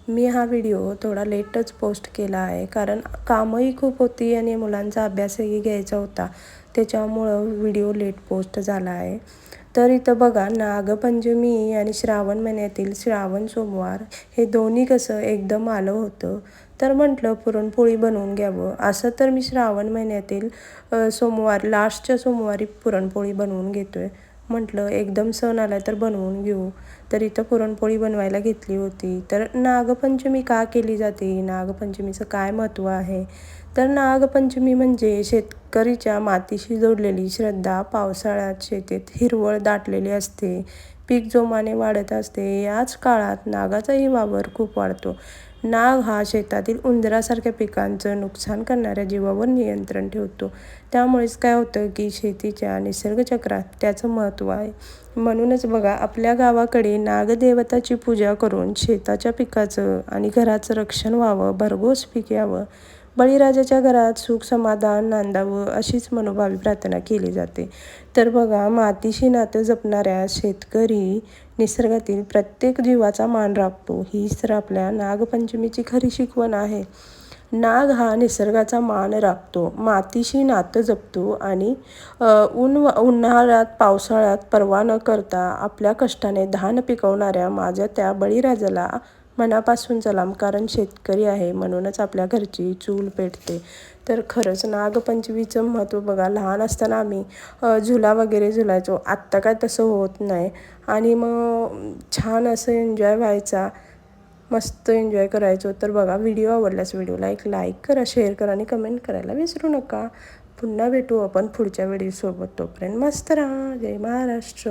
मी हा व्हिडिओ थोडा लेटच पोस्ट केला आहे, कारण कामही खूप होती आणि मुलांचा अभ्यासही घ्यायचा होता. त्याच्यामुळं व्हिडिओ लेट पोस्ट झाला आहे. तर इथं बघा, नागपंचमी आणि श्रावण महिन्यातील श्रावण सोमवार हे दोन्ही कसं एकदम आलं होतं. तर म्हटलं पुरणपोळी बनवून घ्यावं. असं तर मी श्रावण महिन्यातील सोमवार लास्टच्या सोमवारी पुरणपोळी बनवून घेतोय. म्हटलं एकदम सण आला तर बनवून घेऊ. तर इथं पुरणपोळी बनवायला घेतली होती. तर नागपंचमी का केली जाते, नागपंचमीचं काय महत्त्व आहे? तर नागपंचमी म्हणजे शेतकरीच्या मातीशी जोडलेली श्रद्धा. पावसाळ्यात शेतीत हिरवळ दाटलेली असते, पीक जोमाने वाढत असते. याच काळात नागाचाही वावर खूप वाढतो. नाग हा शेतातील उंदरासारख्या पिकांचं नुकसान करणाऱ्या जीवावर नियंत्रण ठेवतो. त्यामुळेच काय होतं की शेतीच्या निसर्गचक्रात त्याचं महत्त्व आहे. म्हणूनच बघा, आपल्या गावाकडे नागदेवताची पूजा करून शेताच्या पिकाचं आणि घराचं रक्षण व्हावं, भरघोस पीक यावं, बळीराजाच्या घरात सुख समाधान नांदावं, अशीच मनोभावी प्रार्थना केली जाते. तर बघा, मातीशी नातं जपणाऱ्या शेतकरी निसर्गातील प्रत्येक जीवाचा मान राखतो. हीच तर आपल्या नागपंचमीची खरी शिकवण आहे. नाग हा निसर्गाचा मान राखतो, मातीशी नातं जपतो आणि उन्हाळ्यात पावसाळ्यात पर्वा न करता आपल्या कष्टाने धान पिकवणाऱ्या माझ्या त्या बळीराजाला मनापासून सलाम. कारण शेतकरी आहे म्हणूनच आपल्या घरची चूल पेटते. तर खरंच नागपंचमीचं महत्त्व बघा, लहान असताना आम्ही झुला वगैरे झुलायचो. आत्ता काय तसं होत नाही. आणि मग छान असं एन्जॉय व्हायचा, मस्त एन्जॉय करायचो. तर बघा, व्हिडिओ आवडल्यास व्हिडिओला एक लाईक करा, शेअर करा आणि कमेंट करायला विसरू नका. पुन्हा भेटू आपण पुढच्या व्हिडिओसोबत. तोपर्यंत मस्त राहा. जय महाराष्ट्र.